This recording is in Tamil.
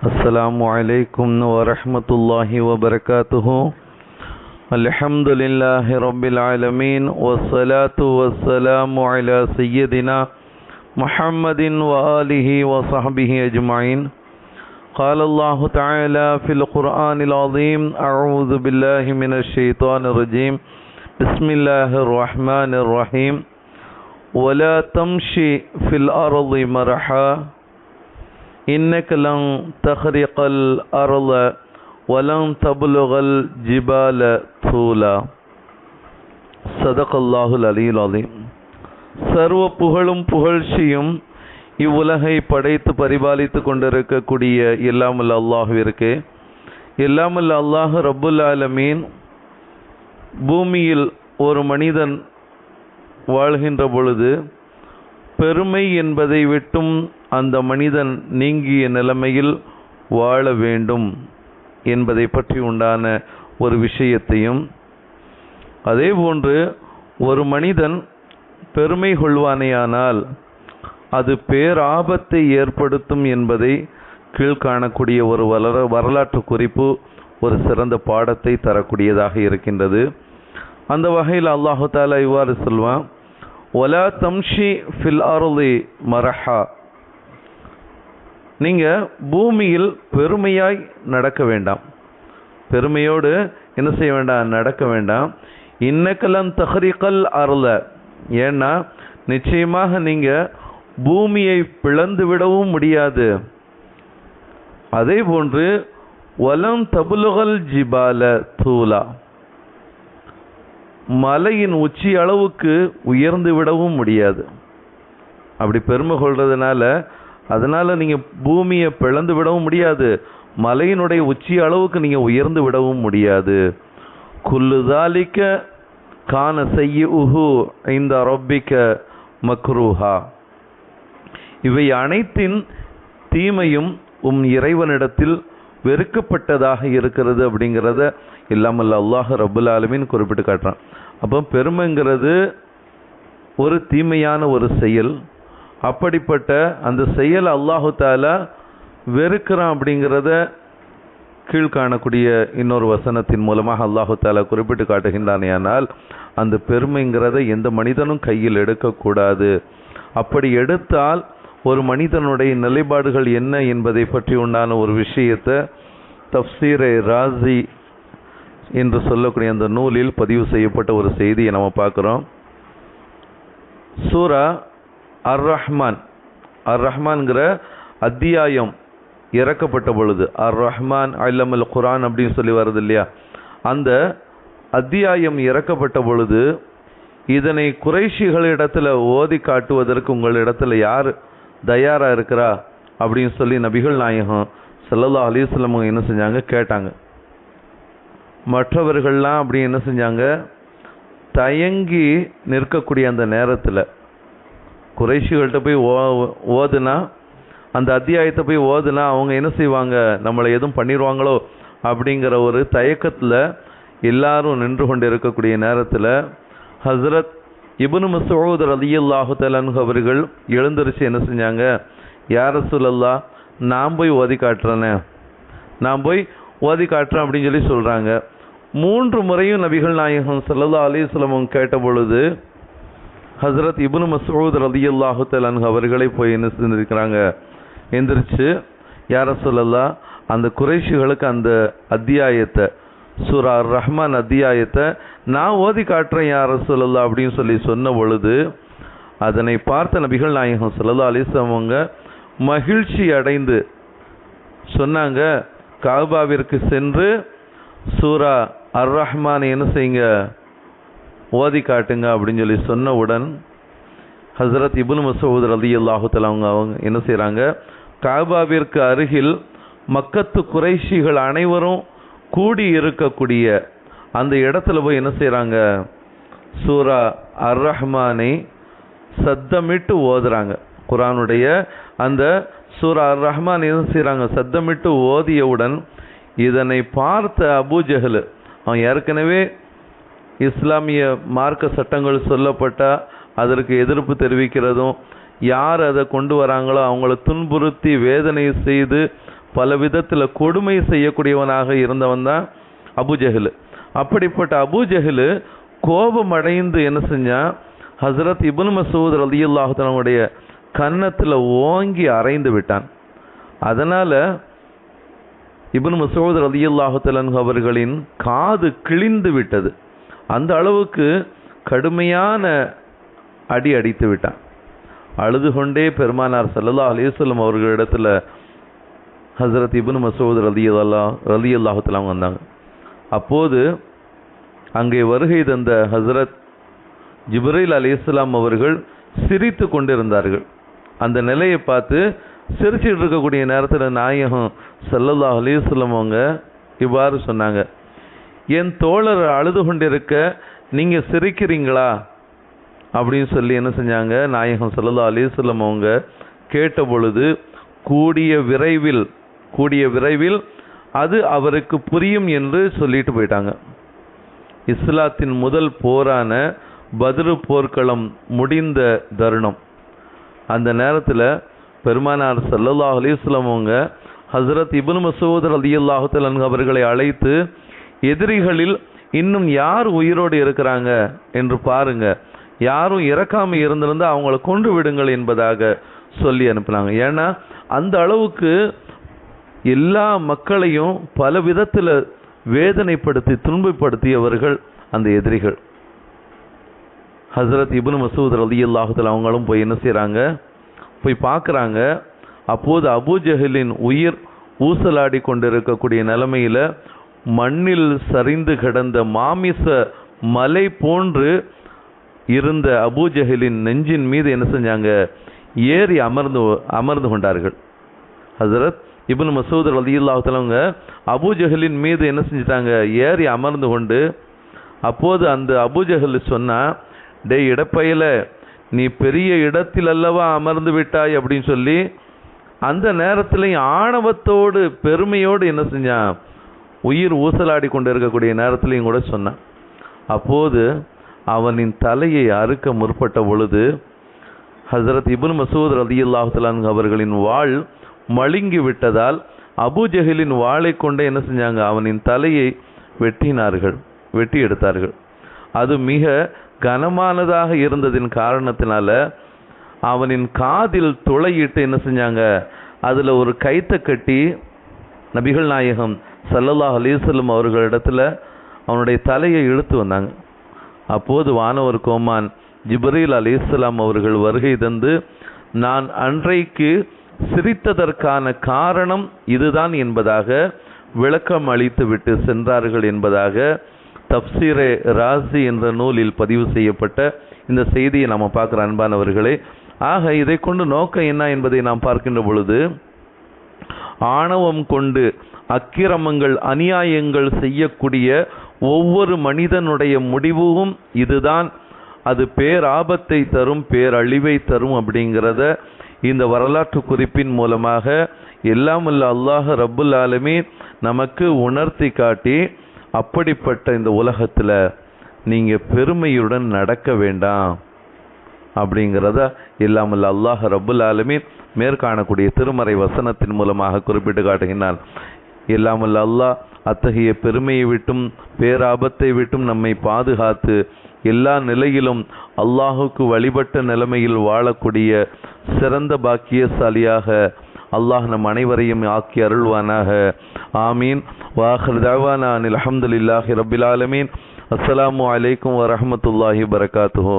السلام عليكم ورحمة الله وبركاته. الحمد لله رب العالمين والصلاة والسلام على سيدنا محمد وآله وصحبه أجمعين. قال الله تعالى في القرآن العظيم: أعوذ بالله من الشيطان الرجيم. بسم الله الرحمن الرحيم. ولا تمشي في الأرض مرحا إنك لن تخرق الأرض ولن تبلغ الجبال طولا. صدق الله العلي العظيم. சர்வ புகழும் புகழ்ச்சியும் இவ்வுலகை படைத்து பரிபாலித்து கொண்டிருக்கக்கூடிய எல்லாமல்ல அல்லாஹ்விற்கு, எல்லாமல்ல அல்லாஹ் ரப்புல் ஆலமீன் பூமியில் ஒரு மனிதன் வாழ்கின்ற பொழுது பெருமை என்பதை விட்டும் அந்த மனிதன் நீங்கிய நிலைமையில் வாழ வேண்டும் என்பதை பற்றி உண்டான ஒரு விஷயத்தையும், அதேபோன்று ஒரு மனிதன் பெருமை கொள்வானேயானால் அது பேராபத்தை ஏற்படுத்தும் என்பதை கீழ்காணக்கூடிய ஒரு வரலாற்று குறிப்பு ஒரு சிறந்த பாடத்தை தரக்கூடியதாக இருக்கின்றது. அந்த வகையில் அல்லாஹு தாலா இவ்வாறு சொல்வான்: ஒலா தம்ஷி ஃபில் அர்லி மரஹா. நீங்கள் பூமியில் பெருமையாய் நடக்க வேண்டாம், பெருமையோடு என்ன செய்ய வேண்டாம், நடக்க வேண்டாம். இன்னக்கலன் தஹ்ரிகல் அர்ல, ஏன்னா நிச்சயமாக நீங்கள் பூமியை பிளந்து விடவும் முடியாது. அதே போன்று வலம் தபுலுகல் ஜிபால தூலா, மலையின் உச்சி அளவுக்கு உயர்ந்து விடவும் முடியாது. அப்படி பெருமை கொள்றதுனால அதனால் நீங்கள் பூமியை பிளந்து விடவும் முடியாது, மலையினுடைய உச்சி அளவுக்கு நீங்கள் உயர்ந்து விடவும் முடியாது. குல்லுதாலிக்க கான செய்யுஹு இந்த ரப்பிக்க மக்ரூஹா. இவை அனைத்தின் தீமையும் இறைவனிடத்தில் வெறுக்கப்பட்டதாக இருக்கிறது அப்படிங்கிறத இல்லாமல் அல்லாஹ் ரப்புல் ஆலமீன் குறிப்பிட்டு காட்டுறான். அப்போ பெருமைங்கிறது ஒரு தீமையான ஒரு செயல். அப்படிப்பட்ட அந்த செயல் அல்லாஹு தாலா வெறுக்கிறான் அப்படிங்கிறத கீழ்காணக்கூடிய இன்னொரு வசனத்தின் மூலமாக அல்லாஹு தாலா குறிப்பிட்டு காட்டுகின்றானே. ஆனால் அந்த பெருமைங்கிறத எந்த மனிதனும் கையில் எடுக்கக்கூடாது. அப்படி எடுத்தால் ஒரு மனிதனுடைய நிலைப்பாடுகள் என்ன என்பதை பற்றி உண்டான ஒரு விஷயத்தை தஃப்சீரை ராசி என்று சொல்லக்கூடிய அந்த நூலில் பதிவு செய்யப்பட்ட ஒரு செய்தியை நம்ம பார்க்குறோம். சூரா அர் ரஹ்மான், அர் ரஹ்மான்கிற அத்தியாயம் இறக்கப்பட்ட பொழுது, அர் ரஹ்மான் அல்லமல் குரான் அப்படின்னு சொல்லி வருது இல்லையா, அந்த அத்தியாயம் இறக்கப்பட்ட பொழுது இதனை குறைஷிகளிடத்தில் ஓதி காட்டுவதற்கு உங்களிடத்தில் யார் தயாராக இருக்கிறா அப்படின்னு சொல்லி நபிகள் நாயகம் ஸல்லல்லாஹு அலைஹி வஸல்லம் என்ன செஞ்சாங்க, கேட்டாங்க. மற்றவர்கள்லாம் அப்படி என்ன செஞ்சாங்க, தயங்கி நிற்கக்கூடிய அந்த நேரத்தில் குறைஷிகள்கிட்ட போய் ஓதுனா, அந்த அத்தியாயத்தை போய் ஓதுனா அவங்க என்ன செய்வாங்க, நம்மளை எதுவும் பண்ணிடுவாங்களோ அப்படிங்கிற ஒரு தயக்கத்தில் எல்லாரும் நின்று கொண்டு இருக்கக்கூடிய நேரத்தில் ஹஸ்ரத் இப்னு மஸ்ஊத் ரலியல்லாஹு தஆலா அன்ஹு அவர்கள் எழுந்திருச்சு என்ன செஞ்சாங்க, யா ரசூலல்லாஹ் நான் போய் ஓதி காட்டுறேனே, நான் போய் ஓதி காட்டுறேன் அப்படின்னு சொல்லி சொல்கிறாங்க. 3 முறையும் நபிகள் நாயகம் ஸல்லல்லாஹு அலைஹி வஸல்லம் கேட்ட பொழுது ஹஸ்ரத் இப்னு மஸ்ஊத் ரலியல்லாஹு தஆலா அன்ஹு அவர்களை போய் என்ன செஞ்சிருக்கிறாங்க, எந்திரிச்சு யா ரசூலல்லாஹ் அந்த குறைஷிகளுக்கு அந்த அத்தியாயத்தை, சூரா அர் ரஹ்மான் அத்தியாயத்தை நான் ஓதி காட்டுறேன் யா ரசூலல்லாஹ் அப்படின்னு சொல்லி சொன்ன பொழுது அதனை பார்த்த நபிகள் நாயகம் ஸல்லல்லாஹு அலைஹி வஸல்லம் மகிழ்ச்சி அடைந்து சொன்னாங்க, காபாவிற்கு சென்று சூரா அர் ரஹ்மான் என்ன செய்யுங்க, ஓதி காட்டுங்க அப்படின்னு சொல்லி சொன்னவுடன் ஹஸ்ரத் இப்னு மஸ்ஊத் ரலியல்லாஹு தஆலா அவங்க என்ன செய்கிறாங்க, காபாவிற்கு அருகில் மக்கத்து குறைஷிகள் அனைவரும் கூடி இருக்கக்கூடிய அந்த இடத்துல போய் என்ன செய்கிறாங்க, சூரா அர் ரஹ்மானை சத்தமிட்டு ஓதுறாங்க. குர்ஆனுடைய அந்த சூரா அர் ரஹ்மான் என்ன செய்கிறாங்க, சத்தமிட்டு ஓதியவுடன் இதனை பார்த்த அபூ ஜஹல், அவன் ஏற்கனவே இஸ்லாமிய மார்க்க சட்டங்கள் சொல்லப்பட்டால் அதற்கு எதிர்ப்பு தெரிவிக்கிறதும், யார் அதை கொண்டு வராங்களோ அவங்கள துன்புறுத்தி வேதனை செய்து பல விதத்தில் கொடுமை செய்யக்கூடியவனாக இருந்தவன் தான் அபூஜஹல். அப்படிப்பட்ட அபூஜஹல் கோபம் அடைந்து என்ன செஞ்சான், ஹசரத் இப்னு மஸ்ஊத் ரலியல்லாஹு தஆலாவுடைய கன்னத்தில் ஓங்கி அறைந்து விட்டான். அதனால் இப்னு மஸ்ஊத் ரலியல்லாஹு தஆலா அவர்களின் காது கிழிந்து விட்டது. அந்த அளவுக்கு கடுமையான அடி அடித்து விட்டான். அழுது கொண்டே பெருமானார் ஸல்லல்லாஹு அலைஹி வஸல்லம் அவர்களிடத்தில் ஹசரத் இப்னு மஸ்ஊத் ரலியல்லாஹு தஆலா வந்தாங்க. அப்போது அங்கே வருகை தந்த ஹசரத் ஜிப்ரீல் அலைஹிஸ்ஸலாம் அவர்கள் சிரித்து கொண்டிருந்தார்கள். அந்த நிலையை பார்த்து சிரிச்சுட்டு இருக்கக்கூடிய நேரத்தில் நாயகம் ஸல்லல்லாஹு அலைஹி வஸல்லம் அவங்க இவ்வாறு சொன்னாங்க, என் தோழர் அழுது கொண்டிருக்க நீங்கள் சிரிக்கிறீங்களா அப்படின்னு சொல்லி என்ன செஞ்சாங்க, நாயகம் ஸல்லல்லாஹு அலைஹி வஸல்லம் அவங்க கேட்ட பொழுது கூடிய விரைவில் அது அவருக்கு புரியும் என்று சொல்லிட்டு போயிட்டாங்க. இஸ்லாத்தின் முதல் போரான பத்ரு போர்க்களம் முடிந்த தருணம். அந்த நேரத்தில் பெருமானார் ஸல்லல்லாஹு அலைஹி வஸல்லம் அவங்க ஹசரத் இப்னு மஸ்ஊத் ரலியல்லாஹு தஆலா அவர்களை அழைத்து, எதிரிகளில் இன்னும் யார் உயிரோடு இருக்கிறாங்க என்று பாருங்க, யாரும் இறக்காமல் இருந்திருந்தால் அவங்கள கொண்டு விடுங்கள் என்பதாக சொல்லி அனுப்பினாங்க. ஏன்னா அந்த அளவுக்கு எல்லா மக்களையும் பல விதத்தில் வேதனைப்படுத்தி துன்பப்படுத்தியவர்கள் அந்த எதிரிகள். ஹசரத் இப்னு மஸ்ஊத் ரலியல்லாஹு தஆலா அவங்களும் போய் என்ன செய்கிறாங்க, போய் பார்க்குறாங்க. அப்போது அபூஜஹலின் உயிர் ஊசலாடி கொண்டிருக்கக்கூடிய நிலைமையில் மண்ணில் சரிந்து கிடந்த மாமிச மலை போன்று இருந்த அபூஜஹலின் நெஞ்சின் மீது என்ன செஞ்சாங்க, ஏறி அமர்ந்து கொண்டார்கள். ஹசரத் இப்னு மஸ்ஊத் ரலியல்லாஹு தஆலா அபூஜஹலின் மீது என்ன செஞ்சிட்டாங்க, ஏறி அமர்ந்து கொண்டு, அப்போது அந்த அபூஜஹல் சொன்னா, டே இடப்பையில நீ பெரிய இடத்தில் அல்லவா அமர்ந்து விட்டாய் அப்படின்னு சொல்லி அந்த நேரத்தில் ஆணவத்தோடு பெருமையோடு என்ன செஞ்சான், உயிர் ஊசலாடி கொண்டு இருக்கக்கூடிய நேரத்திலையும் கூட சொன்னான். அப்போது அவனின் தலையை அறுக்க முற்பட்ட பொழுது ஹசரத் இப்னு மஸ்ஊத் ரலியல்லாஹு தஆலா அவர்களின் வாள் மழுங்கி விட்டதால் அபூஜஹலின் வாளை கொண்டே என்ன செஞ்சாங்க, அவனின் தலையை வெட்டி எடுத்தார்கள். அது மிக கனமானதாக இருந்ததின் காரணத்தினால அவனின் காதில் துளையிட்டு என்ன செஞ்சாங்க, அதில் ஒரு கைத்தை கட்டி நபிகள் நாயகம் ஸல்லல்லாஹு அலைஹி வஸல்லம் அவர்களிடத்தில் அவனுடைய தலையை இழுத்து வந்தாங்க. அப்போது வானவர் கோமான் ஜிப்ரீல் அலைஹிஸ்ஸலாம் அவர்கள் வருகை தந்து, நான் அன்றைக்கு சிரித்ததற்கான காரணம் இதுதான் என்பதாக விளக்கம் அளித்து விட்டு சென்றார்கள் என்பதாக தப்சீரே ராசி என்ற நூலில் பதிவு செய்யப்பட்ட இந்த செய்தியை நாம் பார்க்குற அன்பானவர்களே. ஆக இதை கொண்டு நோக்கம் என்ன என்பதை நாம் பார்க்கின்ற பொழுது, ஆணவம் கொண்டு அக்கிரமங்கள் அநியாயங்கள் செய்யக்கூடிய ஒவ்வொரு மனிதனுடைய முடிவும் இதுதான், அது பேராபத்தை தரும், பேரழிவை தரும் அப்படிங்கிறத இந்த வரலாற்று குறிப்பின் மூலமாக எல்லாம் வல்ல அல்லாஹ் ரப்புல் ஆலமீன் நமக்கு உணர்த்தி காட்டி, அப்படிப்பட்ட இந்த உலகத்தில் நீங்கள் பெருமையுடன் நடக்க வேண்டாம் அப்படிங்கிறத எல்லாம் வல்ல அல்லாஹ் ரப்புல் ஆலமீன் மேற்காணக்கூடிய திருமறை வசனத்தின் மூலமாக குறிப்பிட்டு காட்டுகின்றான். எல்லாம் வல்ல அல்லாஹ் அத்தகைய பெருமையை விட்டும் பேராபத்தை விட்டும் நம்மை பாதுகாத்து எல்லா நிலையிலும் அல்லாஹுக்கு வழிபட்ட நிலைமையில் வாழக்கூடிய சிறந்த பாக்கியசாலியாக அல்லாஹ் நம் அனைவரையும் ஆக்கி அருள்வானாக. ஆமீன். வாஹிர் தஅவானா அனில் ஹம்துலில்லாஹி ரப்பில் ஆலமீன். அஸ்ஸலாமு அலைக்கும் வரஹ்மத்துல்லாஹி வபரகாத்துஹு.